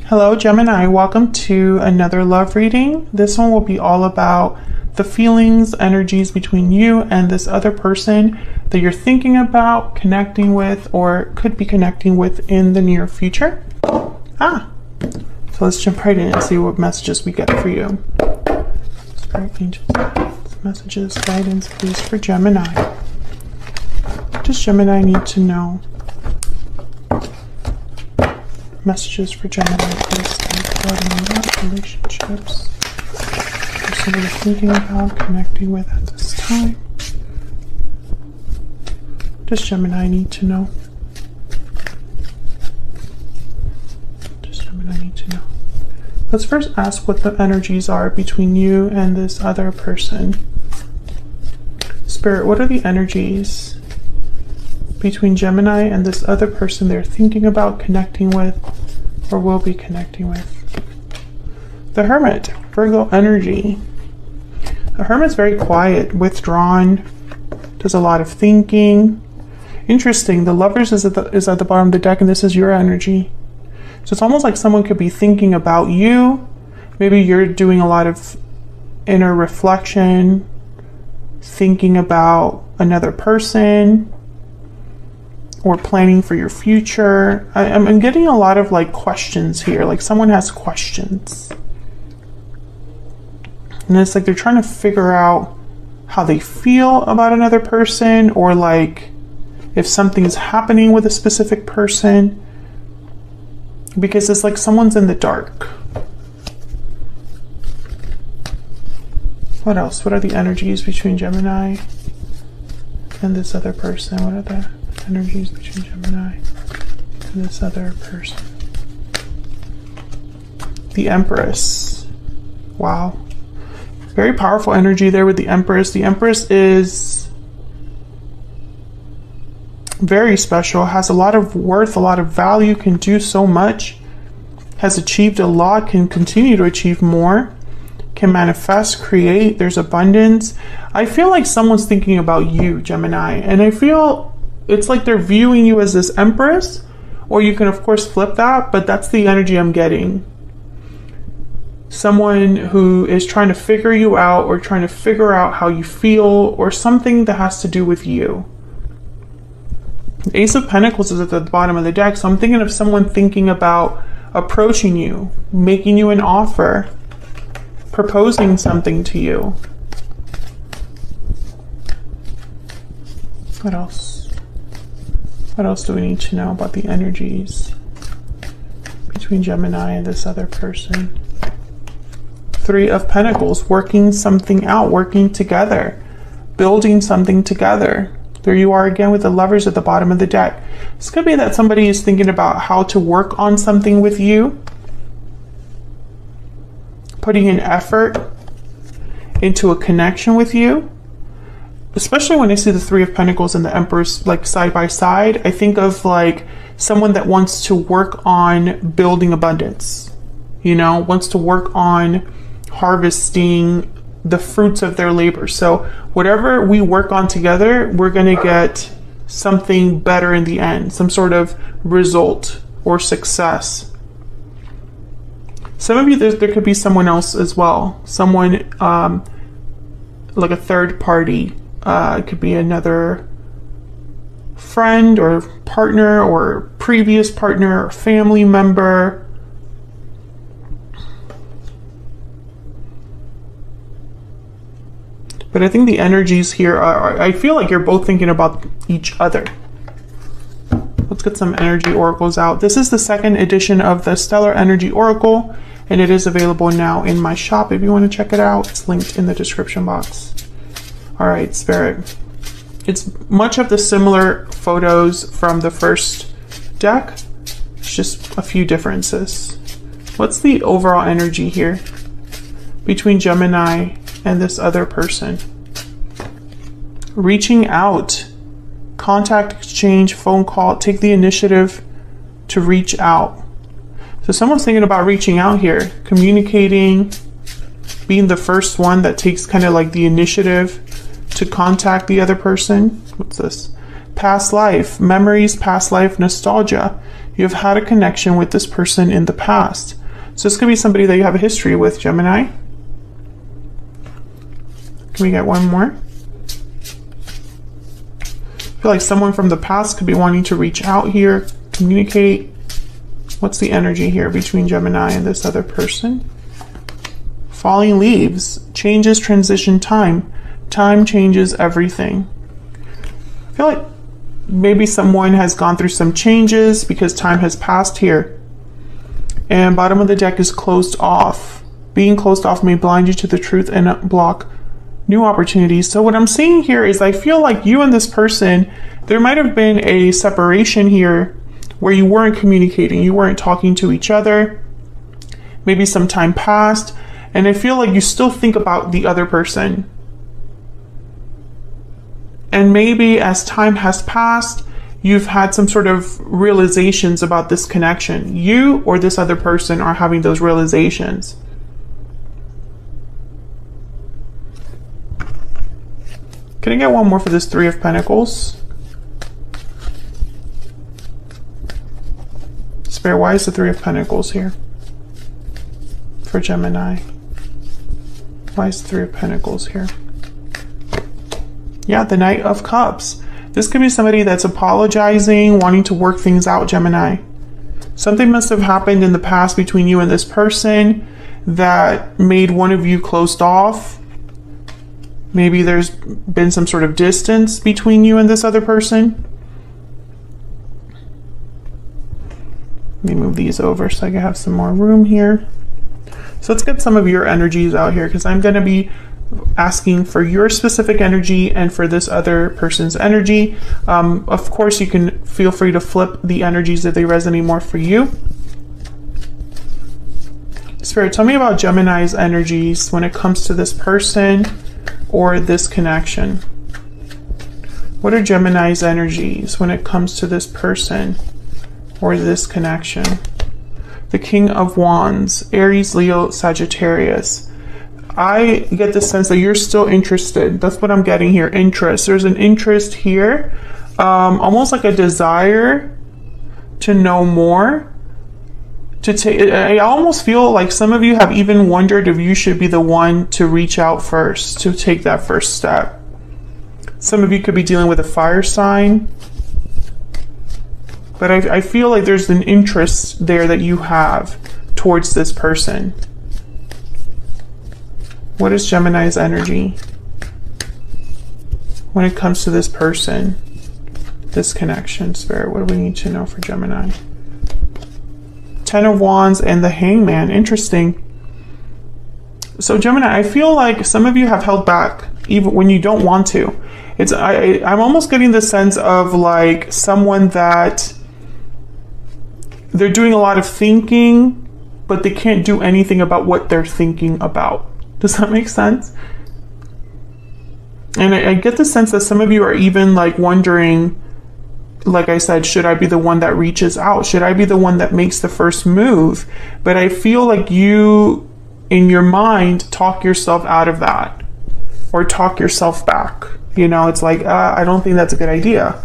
Hello Gemini, welcome to another love reading. This one will be all about the feelings, energies between you and this other person that you're thinking about connecting with or could be connecting with in the near future. So let's jump right in and see what messages we get for you. Spirit angels, messages, guidance, please, for Gemini. What does Gemini need to know? Messages for Gemini, please, regarding love, relationships, person you're thinking about connecting with at this time. What does Gemini need to know? What does Gemini need to know? Let's first ask what the energies are between you and this other person. Spirit, what are the energies between Gemini and this other person they're thinking about connecting with or will be connecting with? The Hermit, Virgo energy. The Hermit's very quiet, withdrawn, does a lot of thinking. Interesting, the Lovers is at the bottom of the deck, and this is your energy. So it's almost like someone could be thinking about you. Maybe you're doing a lot of inner reflection, thinking about another person, or planning for your future. I'm getting a lot of like questions here, like someone has questions. And it's like they're trying to figure out how they feel about another person, or like if something's happening with a specific person, because it's like someone's in the dark. What else? What are the energies between Gemini and this other person? What are the energies between Gemini and this other person? The Empress. Wow. Very powerful energy there with the Empress. The Empress is very special, has a lot of worth, a lot of value, can do so much, has achieved a lot, can continue to achieve more, can manifest, create. There's abundance. I feel like someone's thinking about you, Gemini, and I feel it's like they're viewing you as this Empress, or you can of course flip that, but that's the energy I'm getting. Someone who is trying to figure you out, or trying to figure out how you feel, or something that has to do with you. The Ace of Pentacles is at the bottom of the deck, so I'm thinking of someone thinking about approaching you, making you an offer, proposing something to you. What else? What else do we need to know about the energies between Gemini and this other person? Three of Pentacles, working something out, working together, building something together. There you are again with the Lovers at the bottom of the deck. This could be that somebody is thinking about how to work on something with you, putting an effort into a connection with you. Especially when I see the Three of Pentacles and the Empress like side by side, I think of like someone that wants to work on building abundance, you know, wants to work on harvesting the fruits of their labor. So whatever we work on together, we're going to get something better in the end, some sort of result or success. Some of you, there could be someone else as well, someone like a third party. It could be another friend or partner or previous partner or family member. But I think the energies here are, I feel like you're both thinking about each other. Let's get some energy oracles out. This is the second edition of the Stellar Energy Oracle, and it is available now in my shop. If you want to check it out, it's linked in the description box. All right, Spirit. It's much of the similar photos from the first deck. It's just a few differences. What's the overall energy here between Gemini and this other person? Reaching out, contact exchange, phone call, take the initiative to reach out. So someone's thinking about reaching out here, communicating, being the first one that takes kind of like the initiative to contact the other person. What's this? Past life, memories, past life, nostalgia. You've had a connection with this person in the past. So this could be somebody that you have a history with, Gemini. Can we get one more? I feel like someone from the past could be wanting to reach out here, communicate. What's the energy here between Gemini and this other person? Falling leaves, changes, transition, time. Time changes everything. I feel like maybe someone has gone through some changes because time has passed here. And bottom of the deck is closed off. Being closed off may blind you to the truth and block new opportunities. So what I'm seeing here is I feel like you and this person, there might have been a separation here where you weren't communicating, you weren't talking to each other. Maybe some time passed, and I feel like you still think about the other person. And maybe as time has passed, you've had some sort of realizations about this connection. You or this other person are having those realizations. Can I get one more for this Three of Pentacles? Spirit, why is the Three of Pentacles here for Gemini? Why is the Three of Pentacles here? Yeah, the Knight of Cups. This could be somebody that's apologizing, wanting to work things out, Gemini. Something must have happened in the past between you and this person that made one of you closed off. Maybe there's been some sort of distance between you and this other person. Let me move these over so I can have some more room here. So let's get some of your energies out here, because I'm going to be asking for your specific energy and for this other person's energy. Of course, you can feel free to flip the energies if they resonate more for you. Spirit, tell me about Gemini's energies when it comes to this person or this connection. What are Gemini's energies when it comes to this person or this connection? The King of Wands, Aries, Leo, Sagittarius. I get the sense that you're still interested. That's what I'm getting here. Interest. There's an interest here. Almost like a desire to know more. I almost feel like some of you have even wondered if you should be the one to reach out first, to take that first step. Some of you could be dealing with a fire sign. But I feel like there's an interest there that you have towards this person. What is Gemini's energy when it comes to this person, this connection? Spirit, what do we need to know for Gemini? Ten of Wands and the Hangman. Interesting. So Gemini, I feel like some of you have held back even when you don't want to. I'm almost getting the sense of like someone that they're doing a lot of thinking, but they can't do anything about what they're thinking about. Does that make sense? And I get the sense that some of you are even like wondering, like I said, should I be the one that reaches out? Should I be the one that makes the first move? But I feel like you, in your mind, talk yourself out of that or talk yourself back. You know, it's like, I don't think that's a good idea.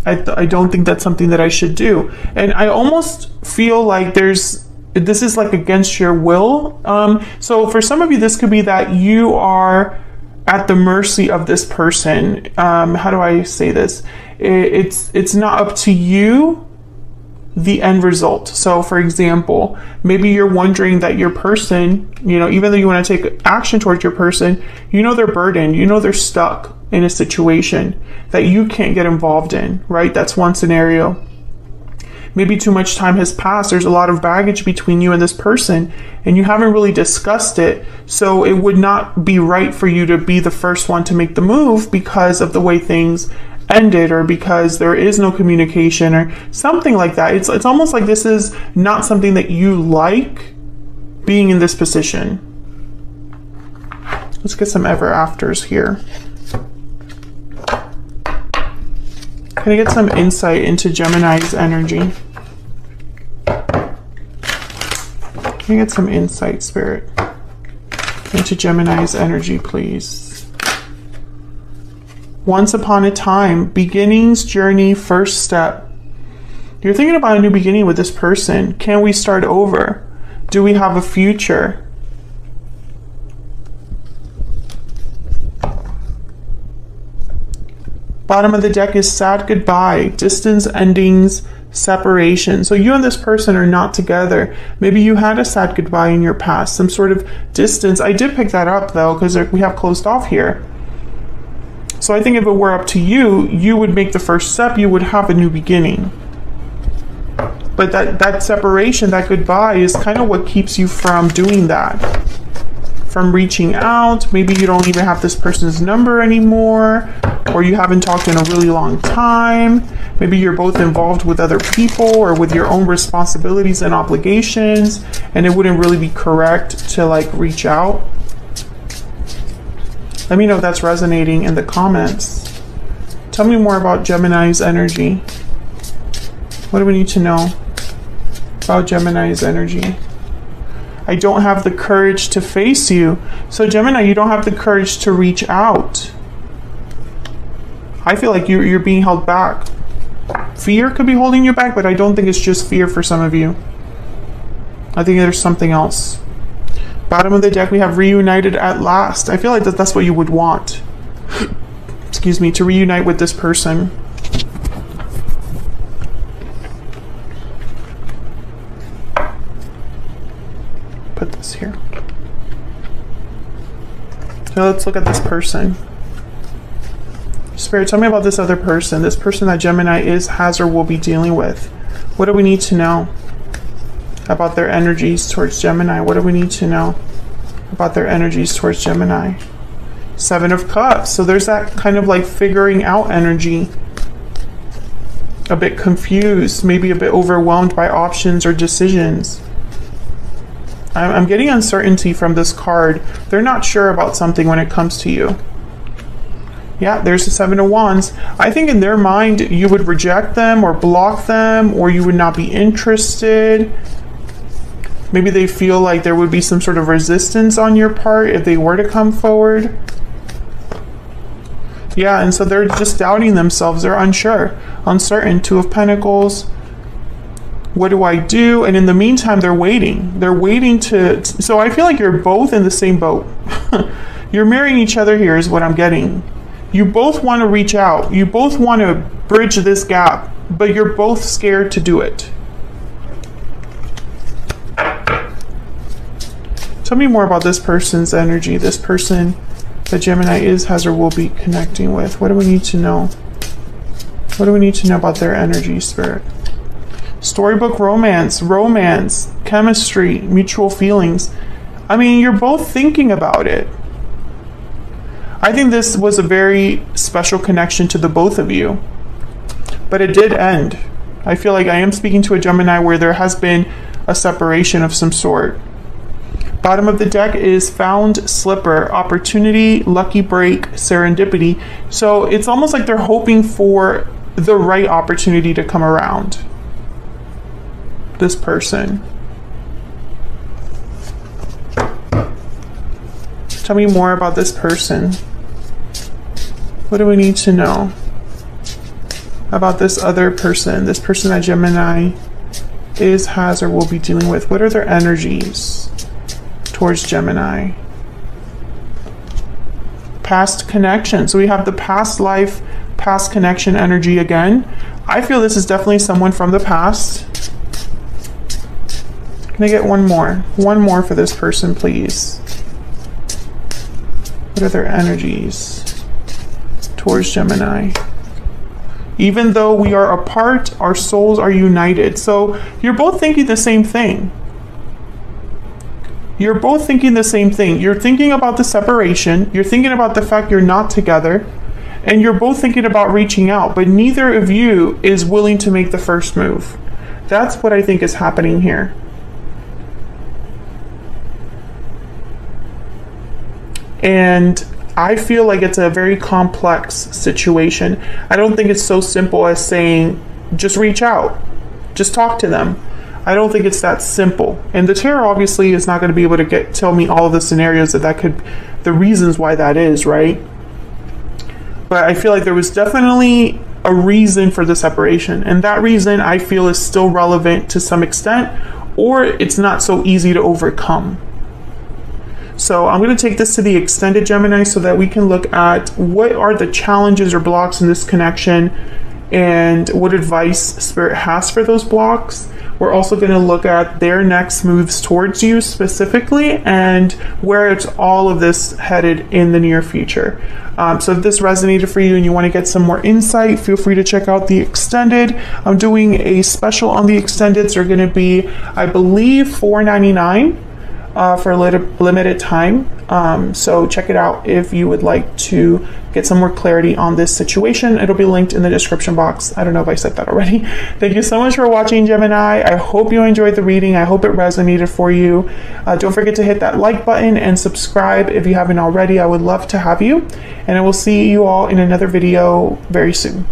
I don't think that's something that I should do. And I almost feel like this is like against your will. So for some of you, this could be that you are at the mercy of this person. How do I say this? It's not up to you, the end result. So for example, maybe you're wondering that your person, you know, even though you want to take action towards your person, you know, they're burdened, you know, they're stuck in a situation that you can't get involved in, right? That's one scenario. Maybe too much time has passed. There's a lot of baggage between you and this person, and you haven't really discussed it. So it would not be right for you to be the first one to make the move because of the way things ended, or because there is no communication or something like that. It's almost like this is not something that you like being in this position. Let's get some ever afters here. Can I get some insight into Gemini's energy? Can I get some insight, Spirit, into Gemini's energy, please? Once upon a time, beginnings, journey, first step. You're thinking about a new beginning with this person. Can we start over? Do we have a future? Bottom of the deck is sad goodbye, distance, endings, separation. So you and this person are not together. Maybe you had a sad goodbye in your past, some sort of distance. I did pick that up though, because we have closed off here. So I think if it were up to you, you would make the first step. You would have a new beginning. But that separation, that goodbye is kind of what keeps you from doing that. From reaching out. Maybe you don't even have this person's number anymore, or you haven't talked in a really long time. Maybe you're both involved with other people or with your own responsibilities and obligations, and it wouldn't really be correct to like reach out. Let me know if that's resonating in the comments. Tell me more about Gemini's energy. What do we need to know about Gemini's energy? I don't have the courage to face you. So Gemini, you don't have the courage to reach out. I feel like you're being held back. Fear could be holding you back, but I don't think it's just fear for some of you. I think there's something else. Bottom of the deck, we have reunited at last. I feel like that's what you would want. Excuse me, to reunite with this person. Put this here. So let's look at this person. Spirit, tell me about this other person. This person that Gemini is, has, or will be dealing with. What do we need to know about their energies towards Gemini? What do we need to know about their energies towards Gemini? 7 of Cups. So there's that kind of like figuring out energy. A bit confused, maybe a bit overwhelmed by options or decisions. I'm getting uncertainty from this card. They're not sure about something when it comes to you. Yeah, there's the 7 of Wands. I think in their mind, you would reject them or block them, or you would not be interested. Maybe they feel like there would be some sort of resistance on your part if they were to come forward. Yeah, and so they're just doubting themselves. They're unsure, uncertain. 2 of Pentacles. What do I do? And in the meantime, they're waiting. They're waiting to... So I feel like you're both in the same boat. You're mirroring each other here is what I'm getting. You both want to reach out. You both want to bridge this gap, but you're both scared to do it. Tell me more about this person's energy. This person that Gemini is, has, or will be connecting with. What do we need to know? What do we need to know about their energy, Spirit? Storybook romance, chemistry, mutual feelings. I mean, you're both thinking about it. I think this was a very special connection to the both of you. But it did end. I feel like I am speaking to a Gemini where there has been a separation of some sort. Bottom of the deck is Found Slipper, opportunity, lucky break, serendipity. So it's almost like they're hoping for the right opportunity to come around. This person. Tell me more about this person. What do we need to know about this other person? This person that Gemini is, has, or will be dealing with. What are their energies towards Gemini? Past connection. So we have the past life, past connection energy again. I feel this is definitely someone from the past. Can I get one more? One more for this person, please. What are their energies towards Gemini? Even though we are apart, our souls are united. So you're both thinking the same thing. You're both thinking the same thing. You're thinking about the separation. You're thinking about the fact you're not together. And you're both thinking about reaching out. But neither of you is willing to make the first move. That's what I think is happening here. And I feel like it's a very complex situation. I don't think it's so simple as saying, just reach out, just talk to them. I don't think it's that simple. And the tarot obviously is not going to be able to tell me all of the scenarios that could, the reasons why that is, right? But I feel like there was definitely a reason for the separation. And that reason I feel is still relevant to some extent, or it's not so easy to overcome. So I'm going to take this to the extended Gemini so that we can look at what are the challenges or blocks in this connection and what advice Spirit has for those blocks. We're also going to look at their next moves towards you specifically and where it's all of this headed in the near future. So if this resonated for you and you want to get some more insight, feel free to check out the extended. I'm doing a special on the extendeds. They're going to be, I believe, $4.99 for a limited time. So check it out if you would like to get some more clarity on this situation. It'll be linked in the description box. I don't know if I said that already. Thank you so much for watching, Gemini. I hope you enjoyed the reading. I hope it resonated for you. Don't forget to hit that like button and subscribe if you haven't already. I would love to have you. And I will see you all in another video very soon.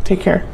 Take care.